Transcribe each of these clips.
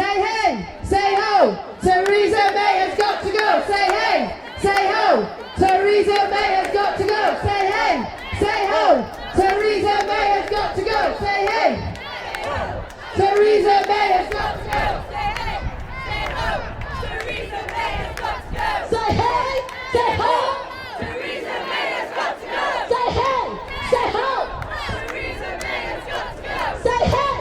Say hey, say ho, Theresa May has got to go. Say hey, say ho, Theresa May has got to go. Say hey, say ho, Theresa May has got to go. Say hey, Theresa May has got to go. Say hey, say ho, Theresa May has got to go. Say hey, say ho, Theresa May has got to go. Say hey, say ho, Theresa May has got to go. Say hey.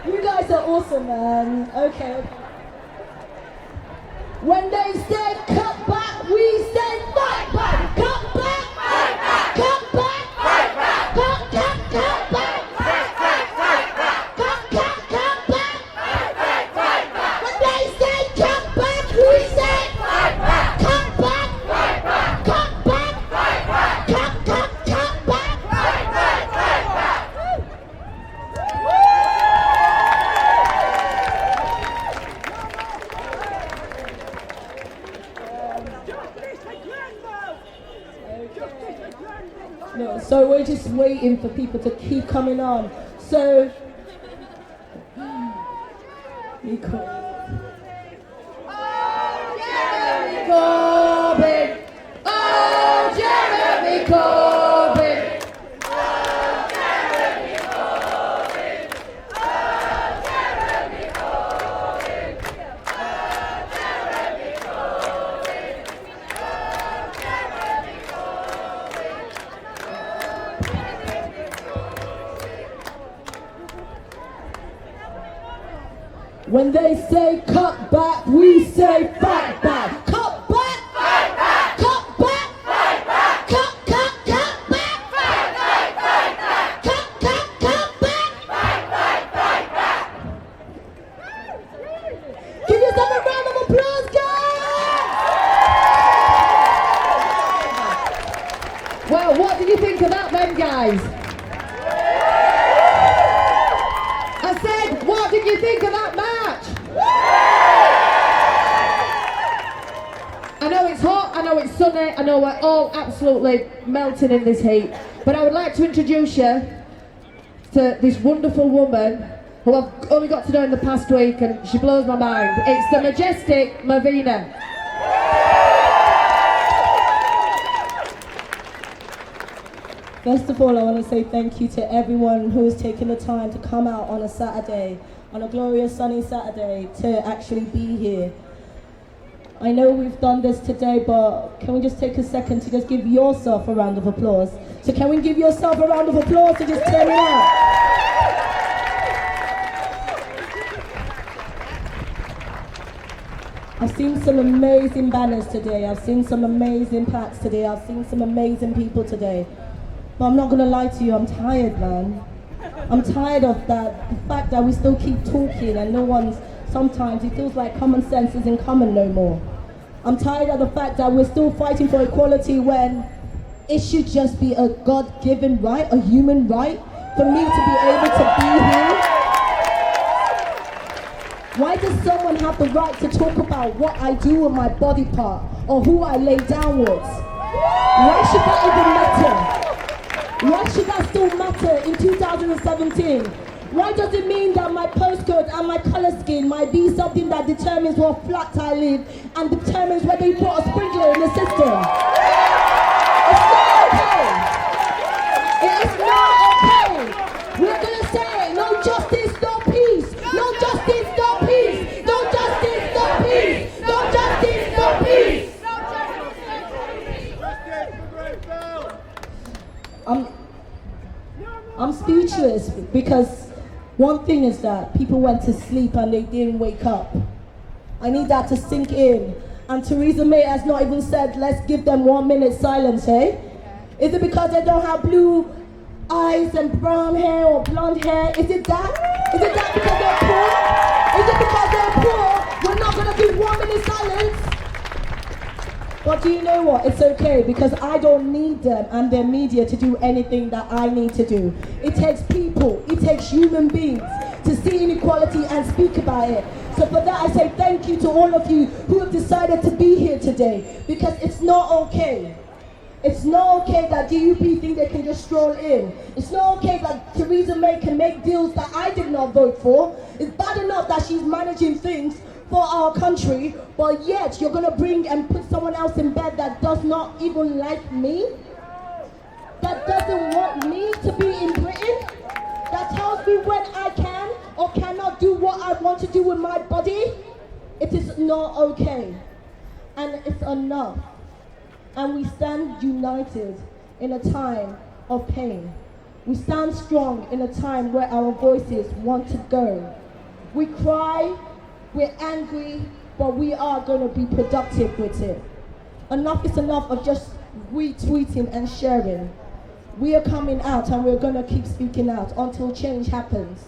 You guys are awesome, man. Okay. When they say cut back, we say fight back. Cut back, fight back. Cut back, fight back. Cut back, fight back. Cut back. When they say cut back, we say fight back. Cut back, fight back. Cut back, fight back. Cut back, fight back. No, so we're just waiting for people to keep coming on. So, Nico. Jeremy Corbyn! Oh, Jeremy Corbyn! Oh, Jeremy Corbyn! Oh, Jeremy Corbyn! Oh, Jeremy Corbyn! Oh, Jeremy When they say cut back, we say fight back. Cut back, fight back. Cut back, fight back. Cut back. Fight back. Cut back. Fight back. Give yourself a round of applause, guys! Well, what did you think of that then, guys? I said, what did you think of that match? I know it's hot, I know it's sunny, I know we're all absolutely melting in this heat, but I would like to introduce you to this wonderful woman who I've only got to know in the past week and she blows my mind. It's the majestic Mavina. First of all, I want to say thank you to everyone who has taken the time to come out on a Saturday, on a glorious sunny Saturday, to actually be here. I know we've done this today, but can we just take a second to just give yourself a round of applause? So can we give yourself a round of applause to just turn it out? I've seen some amazing banners today. I've seen some amazing plaques today. I've seen some amazing people today. But I'm not going to lie to you, I'm tired, man. I'm tired of that, the fact that we still keep talking and no one's, sometimes it feels like common sense isn't common no more. I'm tired of the fact that we're still fighting for equality when it should just be a God-given right, a human right, for me to be able to be here. Why does someone have the right to talk about what I do with my body part or who I lay downwards? Why should that even matter? Why should that still matter in 2017? Why does it mean that my postcode and my colour scheme might be something that determines what flat I live and determines whether you put a sprinkler in the system? It's not okay. It is not okay. We're going to say it. No justice, no peace. No justice, no peace. No justice, no peace. No justice, no peace. I'm speechless because one thing is that people went to sleep and they didn't wake up. I need that to sink in. And Theresa May has not even said, let's give them 1 minute silence, eh? Is it because they don't have blue eyes and brown hair or blonde hair? Is it that? Is it that because they're poor? Is it because they're poor? We're not going to give 1 minute silence? But do you know what? It's okay because I don't need them and their media to do anything that I need to do. It takes people, it takes human beings to see inequality and speak about it. So for that I say thank you to all of you who have decided to be here today because it's not okay. It's not okay that DUP think they can just stroll in. It's not okay that Theresa May can make deals that I did not vote for. It's bad enough that she's managing things for our country, but yet you're gonna bring and put someone else in bed that does not even like me, that doesn't want me to be in Britain, that tells me when I can or cannot do what I want to do with my body. It is not okay, and it's enough. And we stand united in a time of pain. We stand strong in a time where our voices want to go. We cry, we're angry, but we are going to be productive with it. Enough is enough of just retweeting and sharing. We are coming out and we're going to keep speaking out until change happens.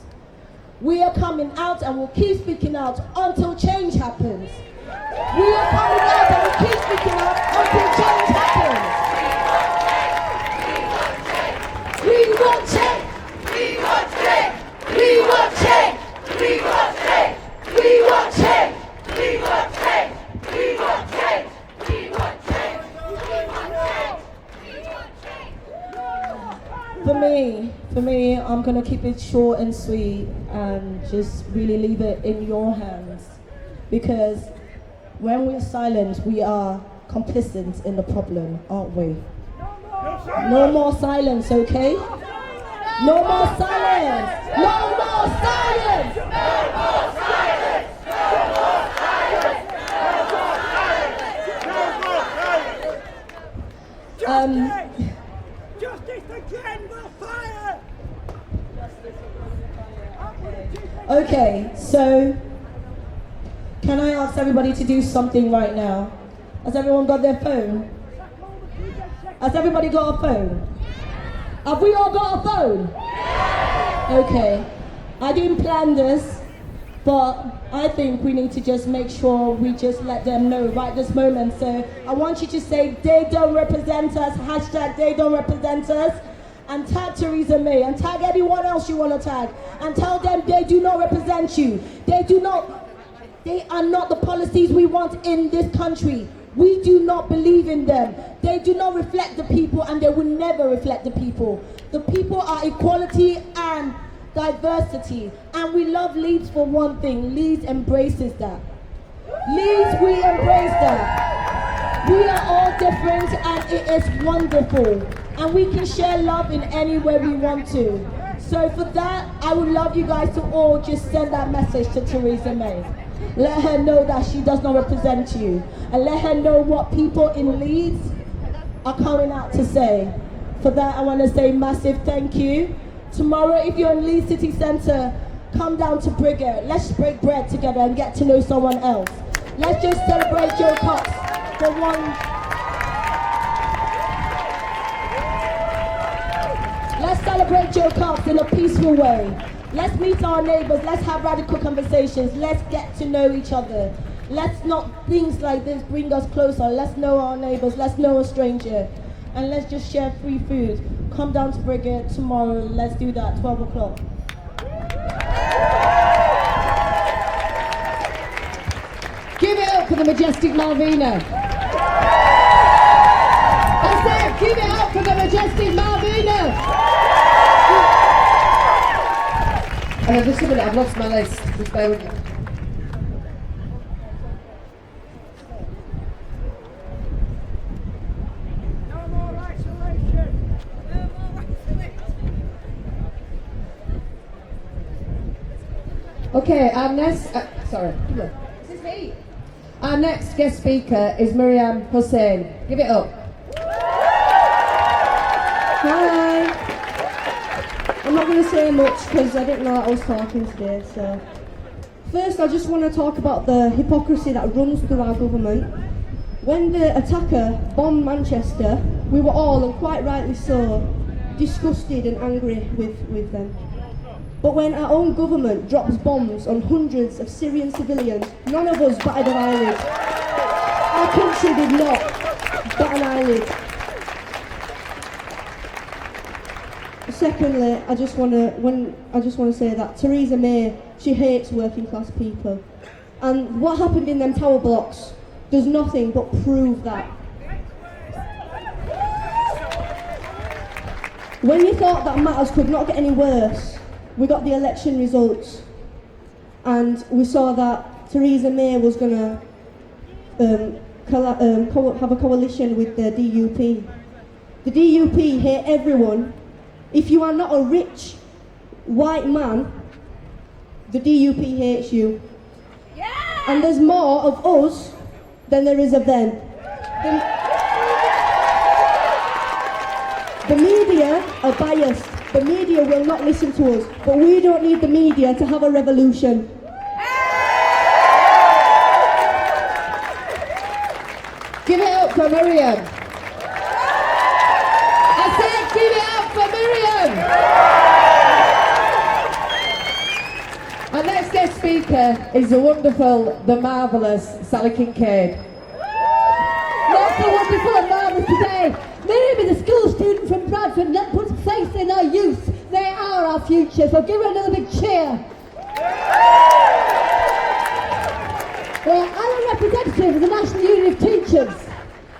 We are coming out and we'll keep speaking out until change happens. We are coming out and we'll keep speaking out until change happens. We want change. We want change. We want change. We want change. We want change. We want change. We want change. We want change. We want change. For me, I'm gonna keep it short and sweet and just really leave it in your hands, because when we're silent, we are complicit in the problem, aren't we? No more silence, okay? No more silence! No more silence! No more silence! No more silence! No more silence! Justice for gender fire! Okay, so can I ask everybody to do something right now? Has everyone got their phone? Has everybody got a phone? Have we all got a phone? Okay. I didn't plan this, but I think we need to just make sure we just let them know right this moment. So I want you to say, they don't represent us, hashtag they don't represent us, and tag Theresa May, and tag anyone else you want to tag, and tell them they do not represent you. They are not the policies we want in this country. We do not believe in them. They do not reflect the people, and they will never reflect the people. The people are equality and diversity. And we love Leeds for one thing. Leeds embraces that. Leeds, we embrace that. We are all different, and it is wonderful. And we can share love in any way we want to. So for that, I would love you guys to all just send that message to Theresa May. Let her know that she does not represent you. And let her know what people in Leeds are coming out to say. For that, I want to say massive thank you. Tomorrow, if you're in Leeds City Centre, come down to Brigger. Let's break bread together and get to know someone else. Let's just celebrate Joe Cox for one. Let's celebrate Joe Cox in a peaceful way. Let's meet our neighbours, let's have radical conversations, let's get to know each other. Let's not things like this bring us closer. Let's know our neighbours, let's know a stranger. And let's just share free food. Come down to Brigade tomorrow, let's do that, 12 o'clock. Give it up for the majestic Malvina. I said, give it up for the majestic Malvina. And just a minute, I've lost my list. Just bear with me. No more isolation. Okay, our next. Sorry. This is me. Our next guest speaker is Miriam Hussain. Give it up. Hi. I'm not going to say much because I didn't know that I was talking today. So, first, I just want to talk about the hypocrisy that runs through our government. When the attacker bombed Manchester, we were all, and quite rightly so, disgusted and angry with them. But when our own government drops bombs on hundreds of Syrian civilians, none of us batted an eyelid. Our country did not bat an eyelid. Secondly, I just want to say that Theresa May, she hates working class people, and what happened in them tower blocks does nothing but prove that. When you thought that matters could not get any worse, we got the election results, and we saw that Theresa May was going to have a coalition with the DUP. The DUP hate everyone. If you are not a rich white man, the DUP hates you. And there's more of us than there is of them. The media are biased. The media will not listen to us, but we don't need the media to have a revolution. Give it up for Miriam. I said give it up for Miriam. Our next guest speaker is the wonderful, the marvellous Sally Kincaid. Not so wonderful and marvellous today. Miriam is a school student from Bradford and that puts faith in our youth. They are our future, so give her another big cheer. I'm a representative of the National Union of Teachers,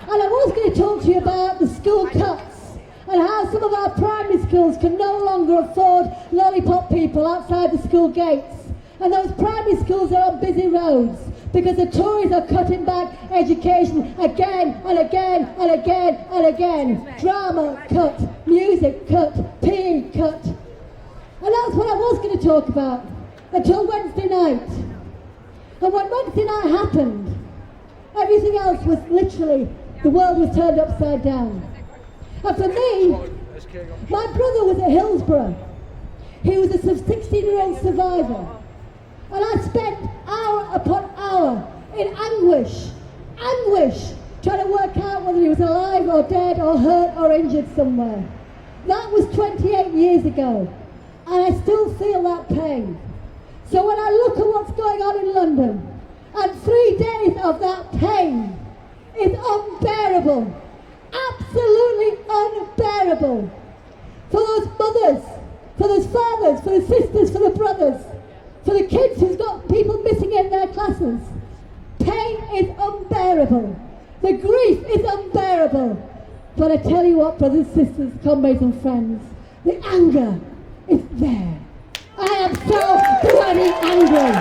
and I was going to talk to you about the school cuts and how some of our primary schools can no longer afford lollipop people outside the school gates. And those primary schools are on busy roads because the Tories are cutting back education again and again and again and again. Drama cut, music cut, PE cut. And that's what I was going to talk about until Wednesday night. And when Wednesday night happened, everything else was literally, the world was turned upside down. And for me, my brother was at Hillsborough. He was a 16-year-old survivor. And I spent hour upon hour in anguish, trying to work out whether he was alive or dead or hurt or injured somewhere. That was 28 years ago, and I still feel that pain. So when I look at what's going on in London, and 3 days of that pain is unbearable, absolutely unbearable. For those mothers, for those fathers, for the sisters, for the brothers, for the kids who've got people missing in their classes. Pain is unbearable. The grief is unbearable. But I tell you what, brothers, sisters, comrades and friends, the anger is there. I am so bloody angry.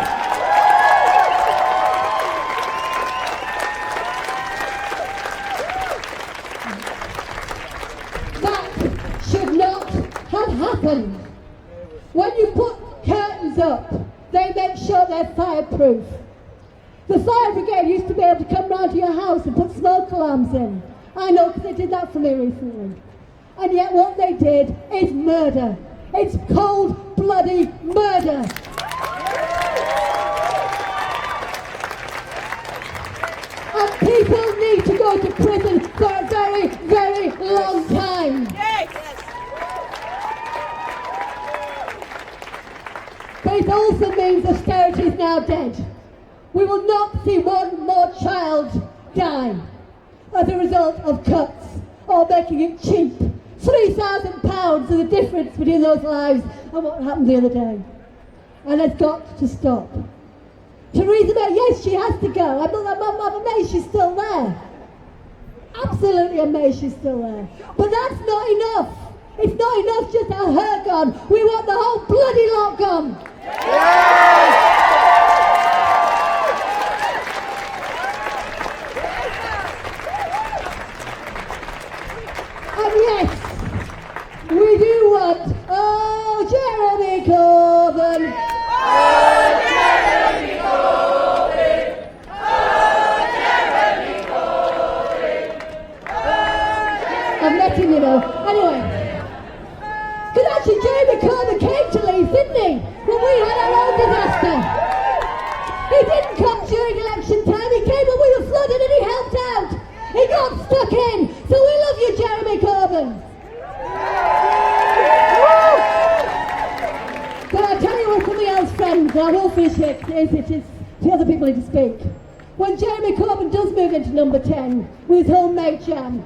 That should not have happened. When you put curtains up, they make sure they're fireproof. The fire brigade used to be able to come round to your house and put smoke alarms in. I know because they did that for me recently. And yet what they did is murder. It's cold, bloody murder. And people need to go to prison for a very, very long time. But it also means austerity is now dead. We will not see one more child die as a result of cuts or making it cheap. £3,000 is the difference between those lives and what happened the other day. And it's got to stop. Theresa May, yes, she has to go. I'm amazed she's still there. Absolutely amazed she's still there. But that's not enough. It's not enough just to have her gone. We want the whole bloody lot gone. And yes, we do want, Jeremy Corbyn. Jeremy Corbyn. Jeremy Corbyn. I've met him, you know. Anyway. Because actually Jeremy Corbyn came to Leeds, didn't he? When we had our own disaster. He didn't come during election time, he came when we were flooded and he helped out. He got stuck in. So we love you, Jeremy Corbyn. But I'll tell you what, something else, friends, and I will finish it, is the other people need to speak. When Jeremy Corbyn does move into number 10 with his homemade jam,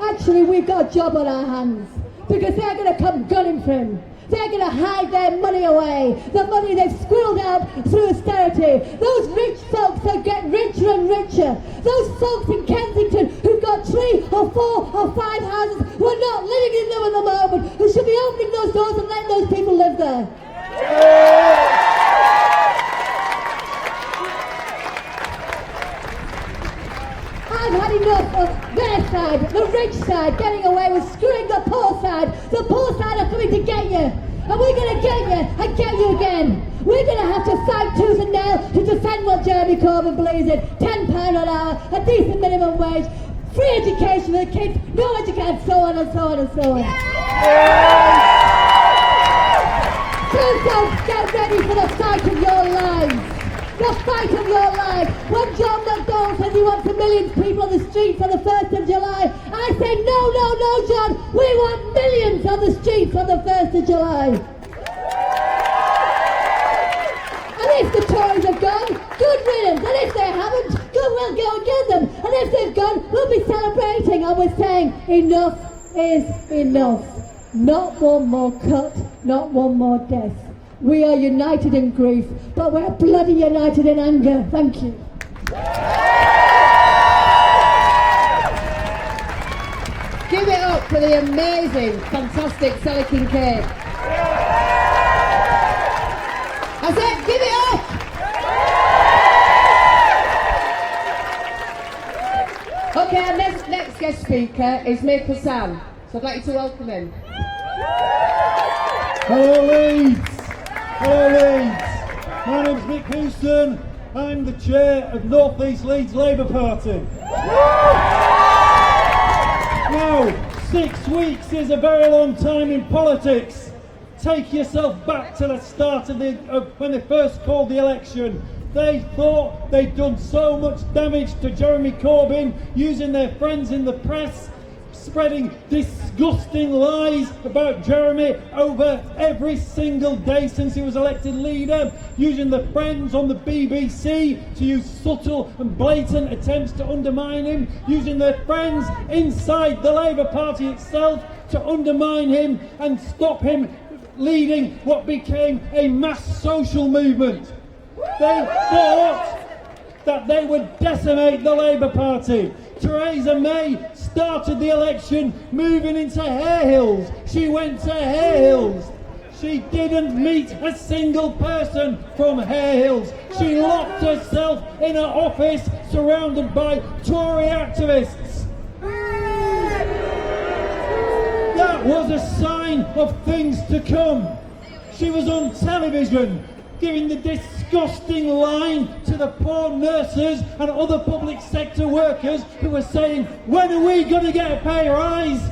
actually we've got a job on our hands. Because they're going to come gunning for him. They're going to hide their money away. The money they've squirreled out through austerity. Those rich folks that get richer and richer. Those folks in Kensington who've got 3 or 4 or 5 houses who are not living in them at the moment doors and letting those people live there. I've had enough of their side, the rich side, getting away with screwing the poor side. The poor side are coming to get you. And we're going to get you and get you again. We're going to have to fight tooth and nail to defend what Jeremy Corbyn believes in. £10 an hour, a decent minimum wage, free education for the kids, no education, so on and so on and so on. So get ready for the fight of your lives. The fight of your life. When John McDonnell says he wants 1 million people on the streets on the 1st of July, I say no, John. We want millions on the streets on the 1st of July. And if the Tories have gone, good riddance. And if they haven't, good, we'll go and get them. And if they've gone, we'll be celebrating. And we're saying enough is enough. Not one more cut, not one more death. We are united in grief, but we're bloody united in anger. Thank you. Give it up for the amazing, fantastic Sally Kincaid. I said, give it up! Okay, our next guest speaker is Maple Sam, so I'd like you to welcome him. Hello Leeds! Hello Leeds! My name's Nick Houston. I'm the chair of North East Leeds Labour Party. Now, 6 weeks is a very long time in politics. Take yourself back to the start of when they first called the election. They thought they'd done so much damage to Jeremy Corbyn, using their friends in the press, spreading disgusting lies about Jeremy over every single day since he was elected leader, using the friends on the BBC to use subtle and blatant attempts to undermine him, using their friends inside the Labour Party itself to undermine him and stop him leading what became a mass social movement. They thought that they would decimate the Labour Party. Theresa May started the election moving into Hare Hills. She went to Hare Hills. She didn't meet a single person from Hare Hills. She locked herself in her office surrounded by Tory activists. That was a sign of things to come. She was on television giving the disgusting line to the poor nurses and other public sector workers who were saying, when are we going to get a pay rise?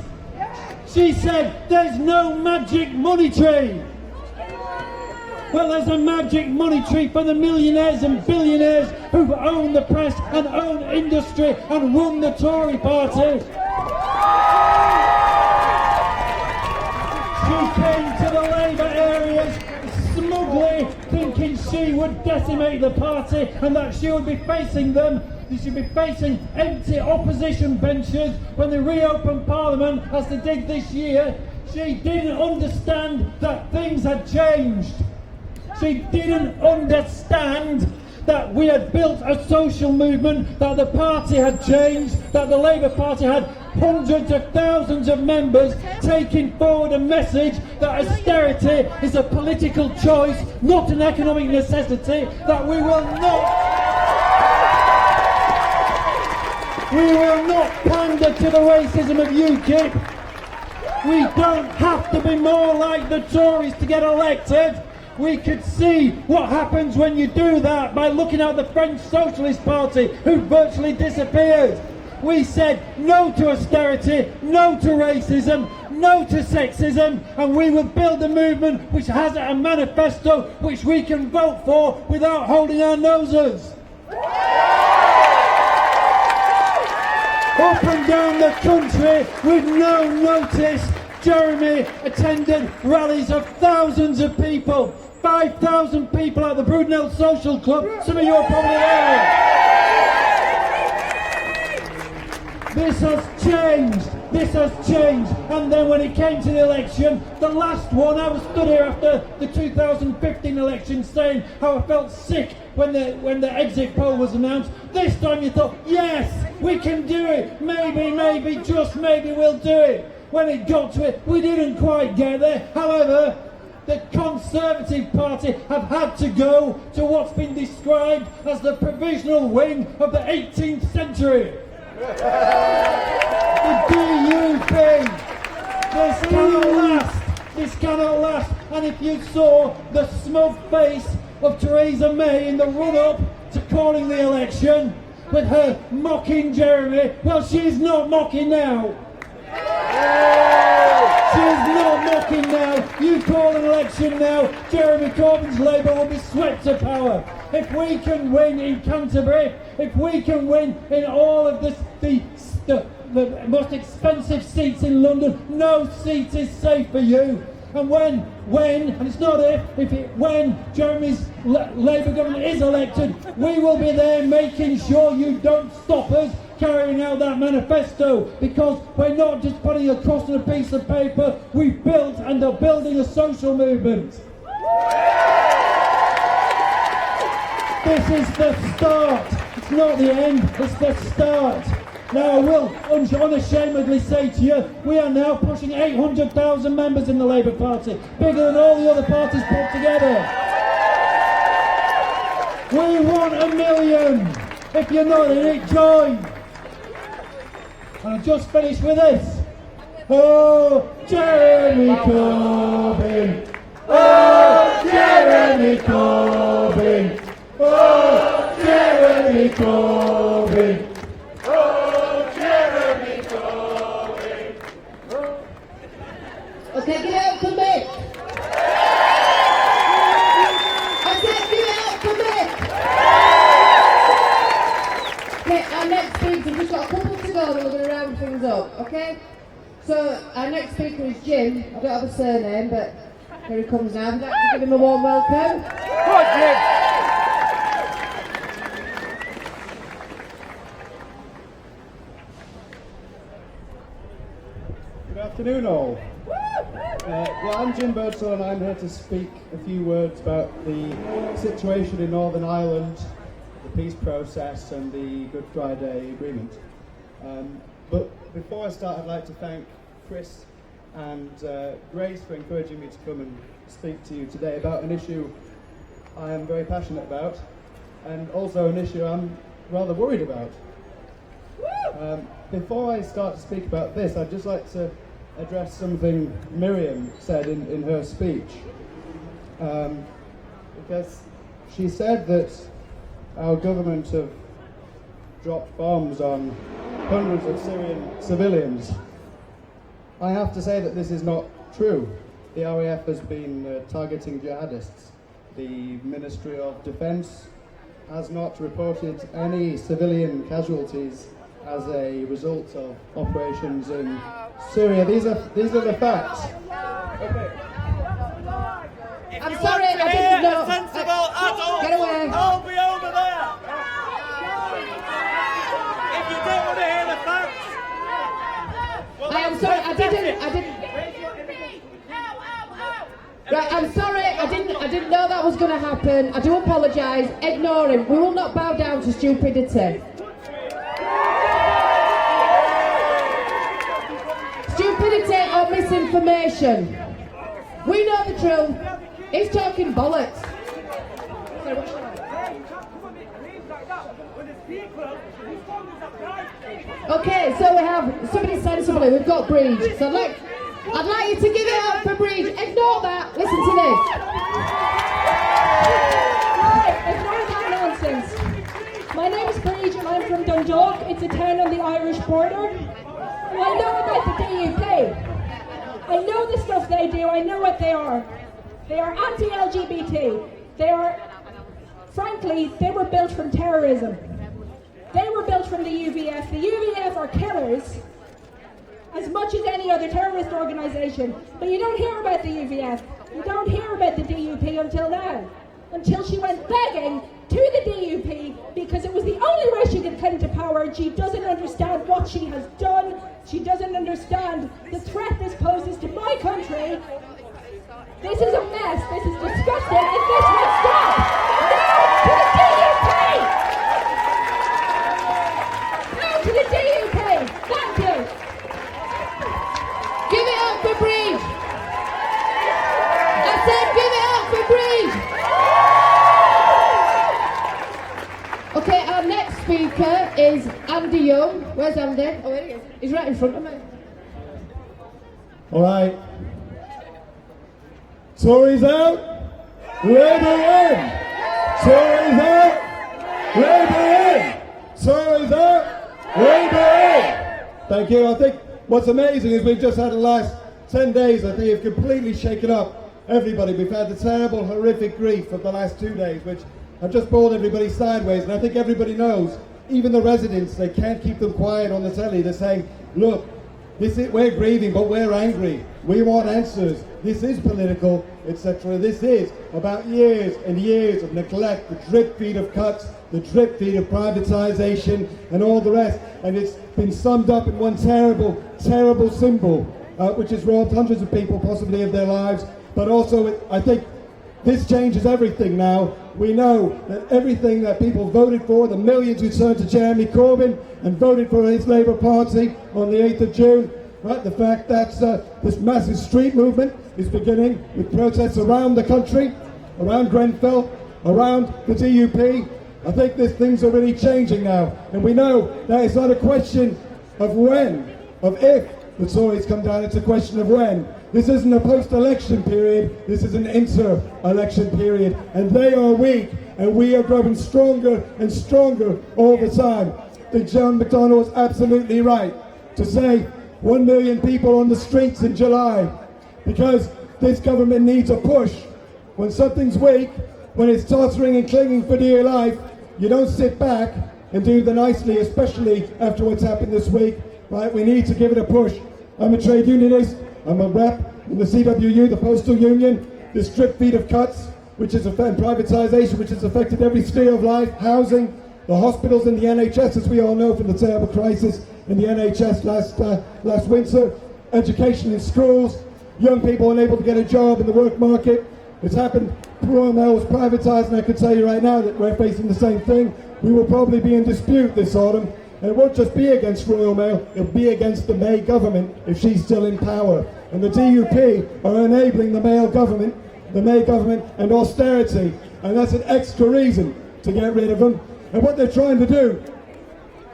She said, there's no magic money tree. Well, there's a magic money tree for the millionaires and billionaires who own the press and own industry and run the Tory party. She came to the Labour areas smugly thinking she would decimate the party and that she would be facing them. They should be facing empty opposition benches when they reopen Parliament as they did this year. She didn't understand that things had changed. She didn't understand that we had built a social movement, that the party had changed, that the Labour Party had hundreds of thousands of members taking forward a message that austerity is a political choice, not an economic necessity, that we will not pander to the racism of UKIP. We don't have to be more like the Tories to get elected. We could see what happens when you do that by looking at the French Socialist Party, who virtually disappeared. We said no to austerity, no to racism, no to sexism, and we will build a movement which has a manifesto which we can vote for without holding our noses. Up and down the country, with no notice, Jeremy attended rallies of thousands of people. 5,000 people at the Broodnell Social Club. Some of you are probably there. This has changed. This has changed. And then when it came to the election, the last one, I was stood here after the 2015 election saying how I felt sick when the exit poll was announced. This time you thought, yes, we can do it. Maybe, just maybe we'll do it. when it got to it, we didn't quite get there. However, the Conservative Party have had to go to what's been described as the provisional wing of the 18th century. The DUP. This cannot last. This cannot last. And if you saw the smug face of Theresa May in the run-up to calling the election, with her mocking Jeremy, well, she's not mocking now. She's not mocking now. You call an election now, Jeremy Corbyn's Labour will be swept to power. If we can win in Canterbury, if we can win in all of this, the most expensive seats in London, no seat is safe for you. And when, and it's not when Jeremy's Labour government is elected, we will be there making sure you don't stop us carrying out that manifesto, because we're not just putting it across on a piece of paper, we've built and are building a social movement. This is the start. It's not the end, it's the start. Now I will unashamedly say to you, we are now pushing 800,000 members in the Labour Party, bigger than all the other parties put together. We want 1 million. If you're not in it, join. And I just finished with this. Oh, Jeremy Corbyn. Oh, Jeremy Corbyn. Oh, Jeremy Corbyn. Okay, get out for me. I said get out for me. Okay, our next speaker, we've got a couple to go, then we're going to round things up, okay? So, our next speaker is Jim. I don't have a surname, but here he comes now. I'd like to give him a warm welcome. Good, Jim. Good afternoon, all. I'm Jim Birdsall, and I'm here to speak a few words about the situation in Northern Ireland, the peace process and the Good Friday Agreement. But before I start, I'd like to thank Chris and Grace for encouraging me to come and speak to you today about an issue I am very passionate about, and also an issue I'm rather worried about. Before I start to speak about this, I'd just like to address something Miriam said in her speech, because she said that our government have dropped bombs on hundreds of Syrian civilians. I have to say that this is not true. The RAF has been targeting jihadists. The Ministry of Defence has not reported any civilian casualties as a result of operations in Syria. These are the facts. Okay. I'm sorry, I didn't know. Sensible adult. Get away. I'll be over there. If you don't want to hear the facts, well, I am sorry, I didn't. Right, I'm sorry, I didn't know that was going to happen. I do apologise. Ignore him. We will not bow down to stupidity. Stupidity or misinformation. We know the truth. He's talking bollocks. Okay, so we have somebody sensibly. We've got Breed. So I'd like you to give it up for Breed. Ignore that. Listen to this. Right, ignore that nonsense. My name is Breed and I'm from Dundalk. It's a town on the Irish border. And I know about the DUP. I know the stuff they do. I know what they are. They are anti-LGBT. They are, frankly, they were built from terrorism. They were built from the UVF. The UVF are killers as much as any other terrorist organisation. But you don't hear about the UVF. You don't hear about the DUP until now. Until she went begging to the DUP because it was the only way she could come to power, and she doesn't understand what she has done. She doesn't understand the threat this poses to my country. This is a mess. This is disgusting, and this will stop. No to the DUP! No to the DUP! Thank you! speaker is Andy Young. Where's Andy? Oh, here he is. He's right in front of me. All right. Tory's out. Labour in. Tory's out. Labour in. Tory's out. Labour in. Thank you. I think what's amazing is we've just had the last 10 days, I think, have completely shaken up everybody. We've had the terrible, horrific grief of the last 2 days, which have just brought everybody sideways. And I think everybody knows, even the residents, they can't keep them quiet on the telly. They're saying, look, we're grieving, but we're angry. We want answers. This is political, etc. This is about years and years of neglect, the drip feed of cuts, the drip feed of privatisation, and all the rest. And it's been summed up in one terrible, terrible symbol, which has robbed hundreds of people possibly of their lives. But also, I think this changes everything now. We know that everything that people voted for, the millions who turned to Jeremy Corbyn and voted for his Labour Party on the 8th of June, right, the fact that this massive street movement is beginning with protests around the country, around Grenfell, around the DUP. I think these things are really changing now. And we know that it's not a question of when, of if the Tories come down, it's a question of when. This isn't a post-election period, this is an inter-election period. And they are weak, and we are growing stronger and stronger all the time. I think John McDonnell was absolutely right to say 1 million people on the streets in July, because this government needs a push. When something's weak, when it's tottering and clinging for dear life, you don't sit back and do the nicely, especially after what's happened this week. Right? We need to give it a push. I'm a trade unionist. I'm a rep in the CWU, the postal union. This drip feed of cuts, which is affected privatisation, which has affected every sphere of life, housing, the hospitals and the NHS, as we all know from the terrible crisis in the NHS last winter, education in schools, young people unable to get a job in the work market. It's happened. Royal Mail was privatised, and I can tell you right now that we're facing the same thing. We will probably be in dispute this autumn. And it won't just be against Royal Mail, it'll be against the May government if she's still in power. And the DUP are enabling the May government and austerity. And that's an extra reason to get rid of them. And what they're trying to do,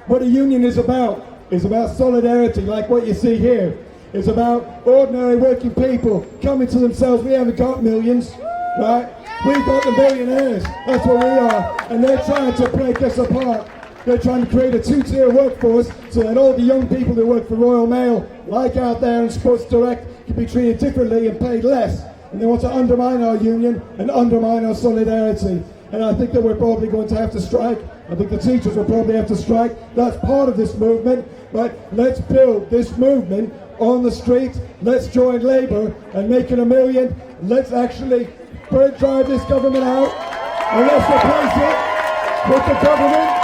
what a union is about solidarity, like what you see here. It's about ordinary working people coming to themselves. We haven't got millions, right? We've got the millionaires, that's what we are. And they're trying to break us apart. They're trying to create a two-tier workforce so that all the young people who work for Royal Mail, like out there in Sports Direct, can be treated differently and paid less. And they want to undermine our union and undermine our solidarity. And I think that we're probably going to have to strike. I think the teachers will probably have to strike. That's part of this movement. But let's build this movement on the street. Let's join Labour and make it 1 million. Let's actually drive this government out. And let's replace it with the government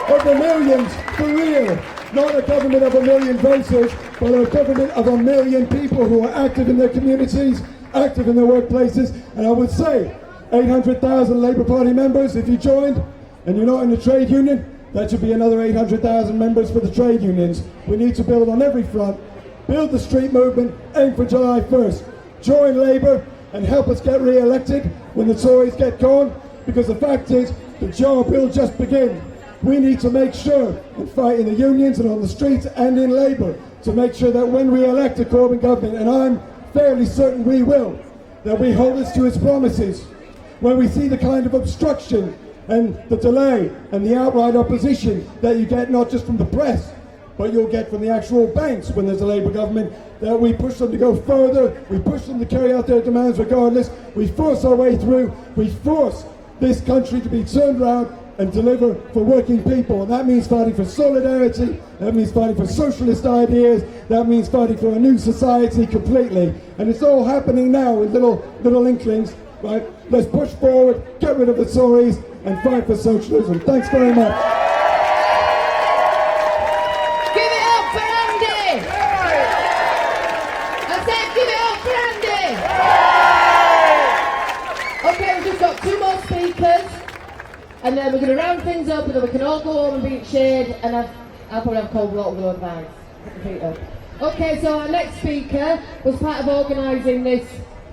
of the millions, for real. Not a government of 1 million voters, but a government of 1 million people who are active in their communities, active in their workplaces. And I would say 800,000 Labour Party members, if you joined, and you're not in the trade union, that should be another 800,000 members for the trade unions. We need to build on every front, build the street movement, aim for July 1st. Join Labour and help us get re-elected when the Tories get gone, because the fact is, the job will just begin. We need to make sure and fight in the unions and on the streets and in Labour to make sure that when we elect a Corbyn government, and I'm fairly certain we will, that we hold us to its promises. When we see the kind of obstruction and the delay and the outright opposition that you get not just from the press, but you'll get from the actual banks when there's a Labour government, that we push them to go further, we push them to carry out their demands regardless, we force our way through, we force this country to be turned around and deliver for working people. And that means fighting for solidarity, that means fighting for socialist ideas, that means fighting for a new society completely. And it's all happening now in little inklings, right? Let's push forward, get rid of the Tories, and fight for socialism. Thanks very much. Give it up for Andy! I said give it up for Andy! Okay, we've just got 2 more speakers. And then we're going to round things up, and then we can all go home and be in shade, and I'll probably have cold water with advice. Put your feet up. Okay, so our next speaker was part of organising this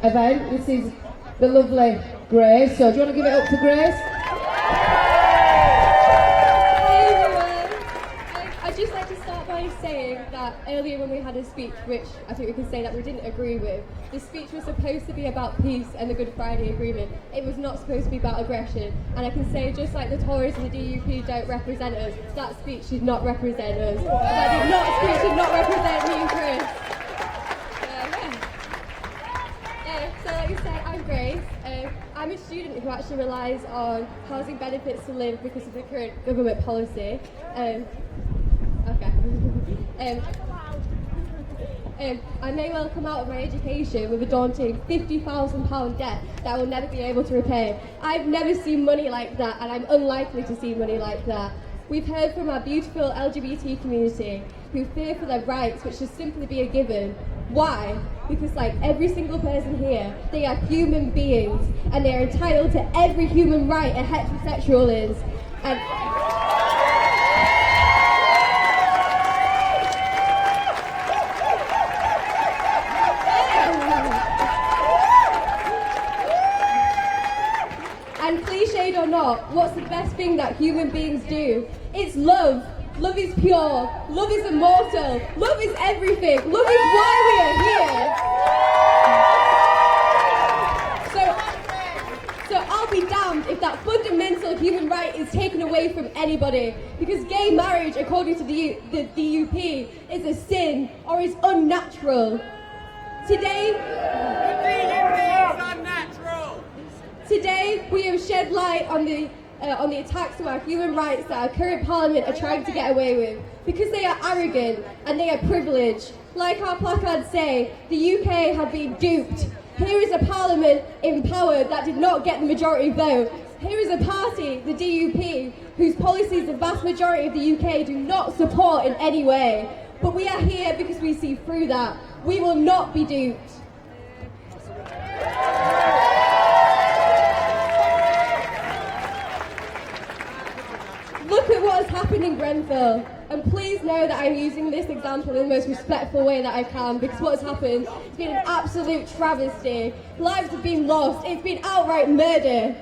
event. This is the lovely Grace. So do you want to give it up to Grace? Hi by saying that earlier when we had a speech, which I think we can say that we didn't agree with, the speech was supposed to be about peace and the Good Friday Agreement. It was not supposed to be about aggression. And I can say, just like the Tories and the DUP don't represent us, that speech did not represent us. Speech did not represent me and Chris. So like you say, I'm Grace. I'm a student who actually relies on housing benefits to live because of the current government policy. I may well come out of my education with a daunting £50,000 debt that I will never be able to repay. I've never seen money like that, and I'm unlikely to see money like that. We've heard from our beautiful LGBT community who fear for their rights, which should simply be a given. Why? Because like every single person here, they are human beings, and they are entitled to every human right a heterosexual is. And cliched or not, what's the best thing that human beings do? It's love. Love is pure. Love is immortal. Love is everything. Love is why we are here. So I'll be damned if that fundamental human right is taken away from anybody, because gay marriage, according to the DUP, is a sin or is unnatural. Today, we have shed light on the attacks to our human rights that our current parliament are trying to get away with, because they are arrogant and they are privileged. Like our placards say, the UK have been duped. Here is a parliament in power that did not get the majority vote. Here is a party, the DUP, whose policies the vast majority of the UK do not support in any way. But we are here because we see through that. We will not be duped. Look at what has happened in Grenfell, and please know that I'm using this example in the most respectful way that I can, because what has happened has been an absolute travesty. Lives have been lost, it's been outright murder.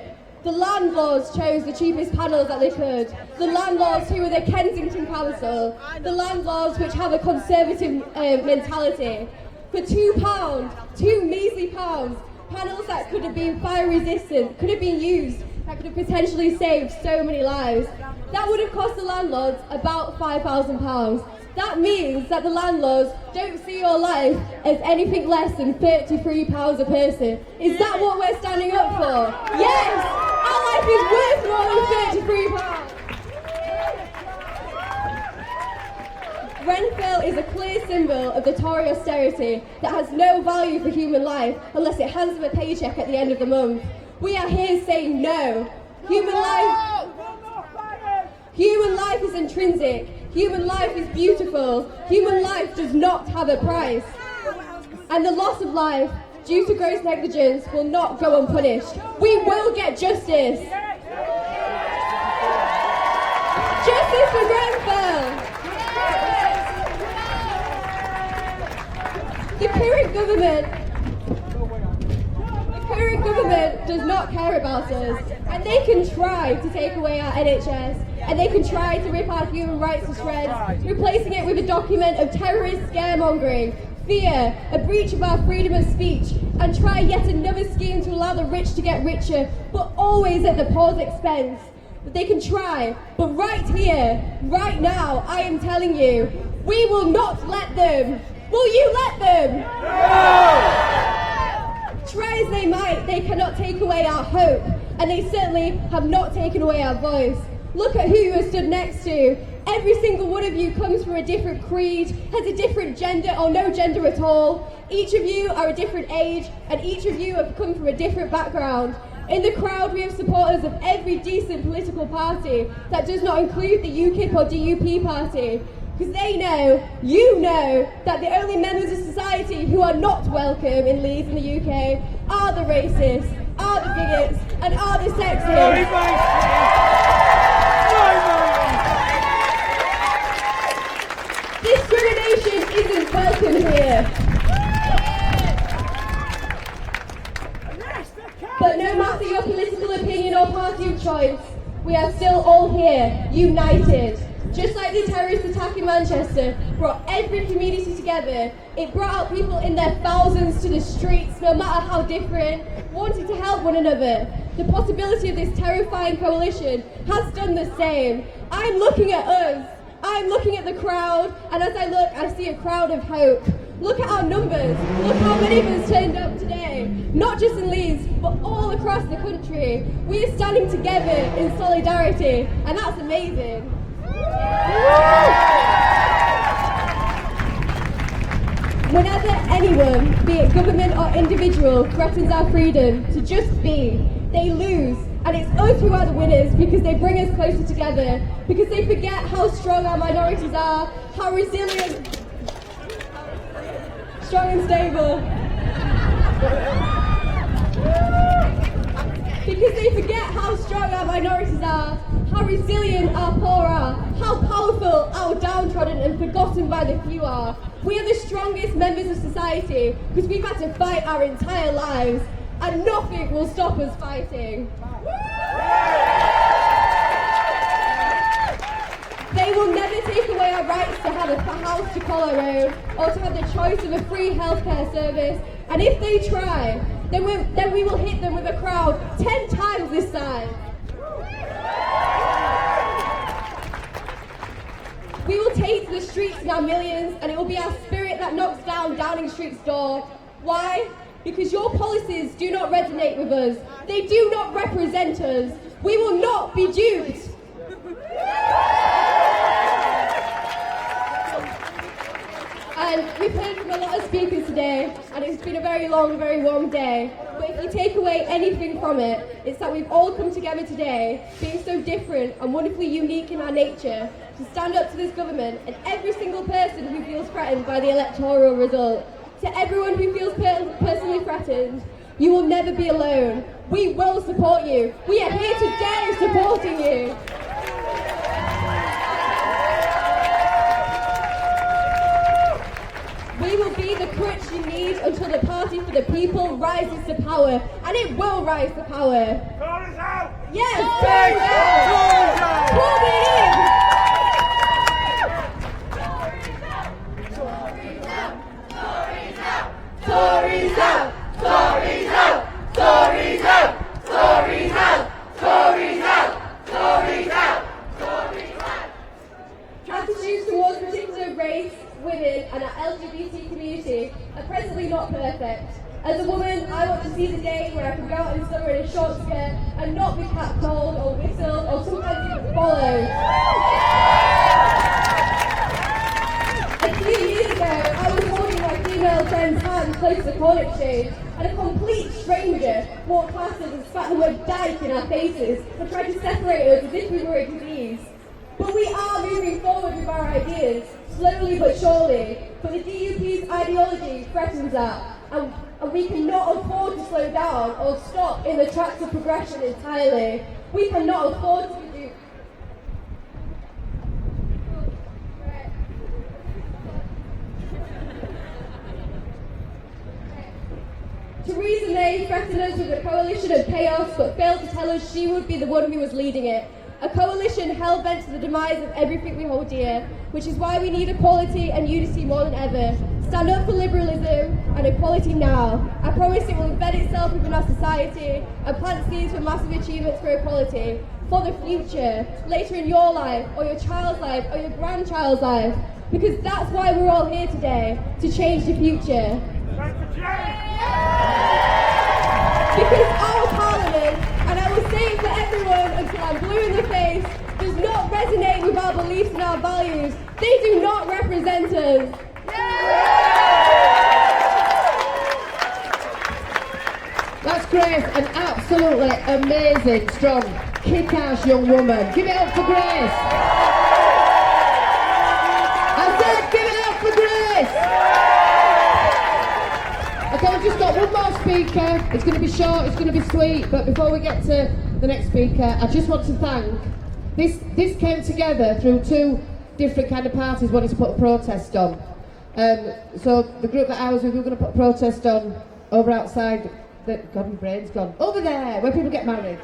The landlords chose the cheapest panels that they could. The landlords who were the Kensington Council, the landlords which have a conservative mentality. For £2, 2 measly pounds, panels that could have been fire resistant, could have been used, that could have potentially saved so many lives. That would have cost the landlords about £5,000. That means that the landlords don't see your life as anything less than £33 a person. Is that what we're standing up for? Yes! Our life is worth more than £33. Grenfell is a clear symbol of the Tory austerity that has no value for human life unless it hands them a paycheck at the end of the month. We are here saying no. Human life is intrinsic. Human life is beautiful. Human life does not have a price. And the loss of life due to gross negligence will not go unpunished. We will get justice. Justice for Grenfell. The current government does not care about us, and they can try to take away our NHS, and they can try to rip our human rights to shreds, replacing it with a document of terrorist scaremongering, fear, a breach of our freedom of speech, and try yet another scheme to allow the rich to get richer, but always at the poor's expense. But they can try, but right here, right now, I am telling you, we will not let them. Will you let them? No! Try as they might, they cannot take away our hope, and they certainly have not taken away our voice. Look at who you have stood next to. Every single one of you comes from a different creed, has a different gender or no gender at all. Each of you are a different age, and each of you have come from a different background. In the crowd, we have supporters of every decent political party that does not include the UKIP or DUP party. Because they know, you know, that the only members of society who are not welcome in Leeds in the UK are the racists, are the bigots, and are the sexists. Discrimination isn't welcome here. But no matter your political opinion or party of choice, we are still all here, united. Just like the terrorist attack in Manchester brought every community together, it brought out people in their thousands to the streets, no matter how different, wanting to help one another. The possibility of this terrifying coalition has done the same. I'm looking at us, I'm looking at the crowd, and as I look, I see a crowd of hope. Look at our numbers, look how many of us turned up today, not just in Leeds, but all across the country. We are standing together in solidarity, and that's amazing. Whenever anyone, be it government or individual, threatens our freedom to just be, they lose. And it's us who are the winners because they bring us closer together, because they forget how strong our minorities are, how resilient, strong and stable. Because they forget how strong our minorities are, how resilient our poor are, how powerful our downtrodden and forgotten by the few are. We are the strongest members of society because we've had to fight our entire lives, and nothing will stop us fighting. They will never take away our rights to have a house to call our own, or to have the choice of a free healthcare service. And if they try, then we will hit them with a crowd 10 times this size. We will take to the streets in our millions, and it will be our spirit that knocks down Downing Street's door. Why? Because your policies do not resonate with us. They do not represent us. We will not be duped. And we've heard from a lot of speakers today, and it's been a very long, very warm day. But if you take away anything from it, it's that we've all come together today, being so different and wonderfully unique in our nature, to stand up to this government and every single person who feels threatened by the electoral result. To everyone who feels personally threatened, you will never be alone. We will support you. We are here today supporting you. We will be the crutch you need until the Party for the People rises to power, and it will rise to power. Tory's out! Yes, Tory's out! Corbyn in! Tory's out! Tory's out! Tory's out! Tory's out! Tory's out! Tory's out! Tory's out! Attitudes towards particular race, women and our LGBT community are presently not perfect. As a woman, I want to see the day where I can go out in summer in a short skirt and not be catcalled or whistled or sometimes even followed. A few years ago, I was holding my female friend's hand close to the corn exchange, and a complete stranger walked past us and spat the word dyke in our faces and tried to separate us as if we were a disease. But we are moving forward with our ideas, slowly but surely. But the DUP's ideology threatens that, and we cannot afford to slow down or stop in the tracks of progression entirely. We cannot afford to do. Theresa May threatened us with a coalition of chaos, but failed to tell us she would be the one who was leading it. A coalition hell-bent to the demise of everything we hold dear, which is why we need equality and unity more than ever. Stand up for liberalism and equality now. I promise it will embed itself within our society and plant seeds for massive achievements for equality. For the future, later in your life, or your child's life, or your grandchild's life. Because that's why we're all here today, to change the future. Because our parliament, and I will say it for everyone until I'm blue in the face, does not resonate with our beliefs and our values. They do not represent us. That's Grace, an absolutely amazing, strong, kick-ass young woman. Give it up for Grace. I said give it up for Grace. Okay, we've just got one more speaker. It's going to be short, it's going to be sweet, but before we get to the next speaker, I just want to thank, this came together through two different kind of parties wanting to put a protest on. So the group that I was with, we were going to put a protest on over outside, God, my brain's gone, over there, where people get married.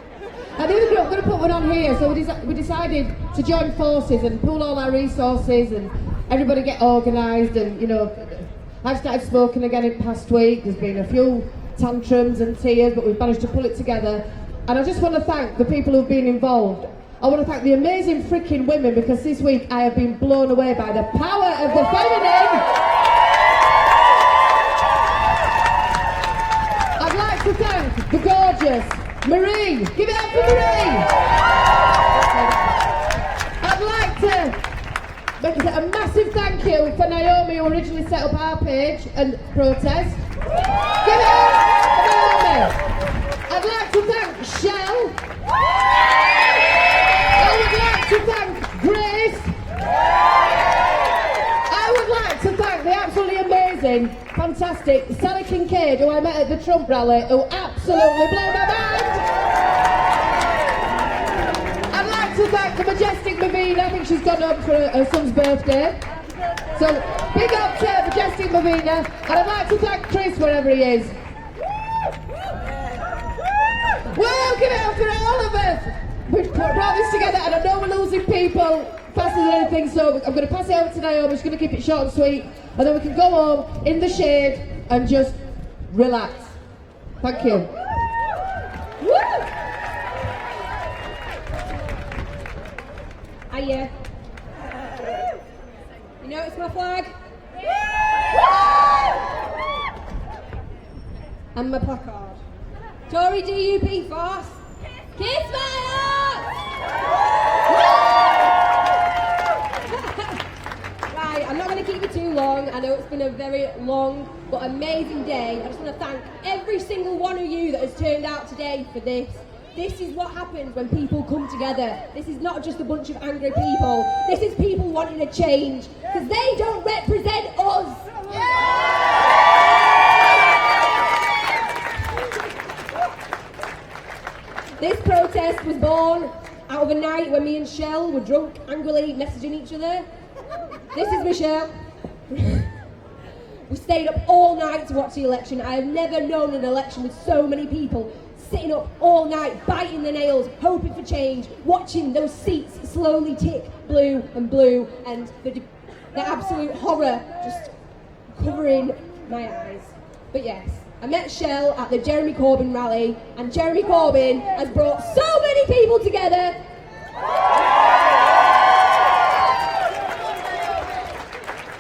And the other group, I'm going to put one on here. So we decided to join forces and pool all our resources and everybody get organised. And you know, I've started smoking again in past week. There's been a few tantrums and tears, but we've managed to pull it together. And I just want to thank the people who've been involved. I want to thank the amazing freaking women, because this week I have been blown away by the power of the feminine. I'd like to thank the gorgeous Marie. Give it up for Marie. I'd like to make a massive thank you for Naomi, who originally set up our page and protest. Give it up for Naomi. I'd like to thank Shell. I would like to thank Grace. I would like to thank the absolutely amazing, fantastic Sally Kincaid, who I met at the Trump rally, who absolutely blew my mind. I'd like to thank the majestic Mavina. I think she's gone home for her son's birthday. So big up to majestic Mavina. And I'd like to thank Chris, wherever he is. Well, give it up for all of us. We've brought this together, and I know we're losing people faster than anything, so I'm going to pass it over to Naomi. She's going to keep it short and sweet, and then we can go home in the shade and just relax. Thank you. Woo! Hiya. You notice my flag? And my placard. Tory DUP fast. Kiss my ass! Right, I'm not going to keep you too long. I know it's been a very long but amazing day. I just want to thank every single one of you that has turned out today for this. This is what happens when people come together. This is not just a bunch of angry people. This is people wanting a change, because they don't represent us. This protest was born out of a night when me and Shell were drunk, angrily messaging each other. This is Michelle. We stayed up all night to watch the election. I have never known an election with so many people sitting up all night, biting their nails, hoping for change, watching those seats slowly tick blue and blue, and the absolute horror just covering my eyes. But yes, I met Shell at the Jeremy Corbyn rally, and Jeremy Corbyn has brought so many people together.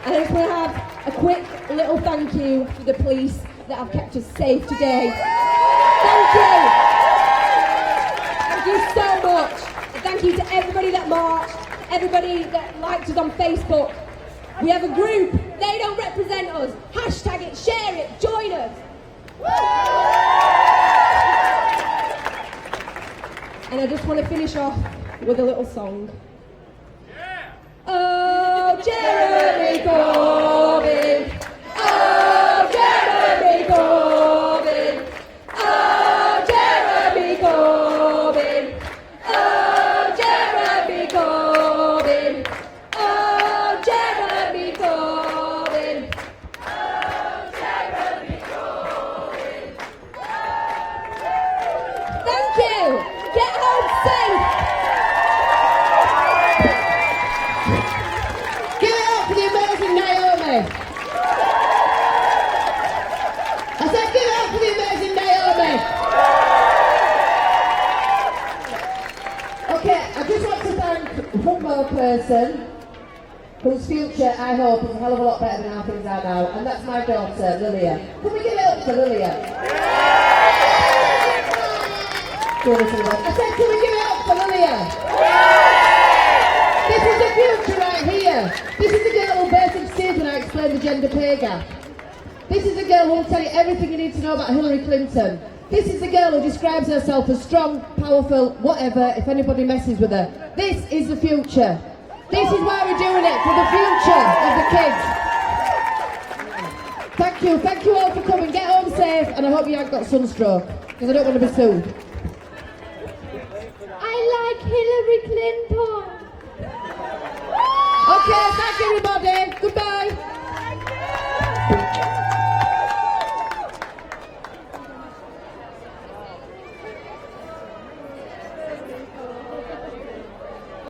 And I just want to have a quick little thank you for the police that have kept us safe today. Thank you! Thank you so much. And thank you to everybody that marched, everybody that liked us on Facebook. We have a group, they don't represent us. Hashtag it, share it, join us. And I just want to finish off with a little song. Oh, Jeremy Corbyn. Oh, Jeremy Corbyn. Oh, Jeremy Corbyn. Oh, Jeremy Corbyn. Oh, Jeremy Corbyn. Oh, Jeremy Corbyn. Thank you. Get home safe. I said give it up for the amazing Naomi. Okay, I just want to thank one more person whose future I hope is a hell of a lot better than how things are now, and that's my daughter, Lilia. Can we give it up for Lilia? I said can we give it up for Lilia? This is the future right here. This is the girl who basically says when I explain the gender pay gap. This is the girl who will tell you everything you need to know about Hillary Clinton. This is the girl who describes herself as strong, powerful, whatever, if anybody messes with her. This is the future. This is why we're doing it, for the future of the kids. Thank you all for coming. Get home safe, and I hope you haven't got sunstroke, because I don't want to be sued. I like Hillary Clinton.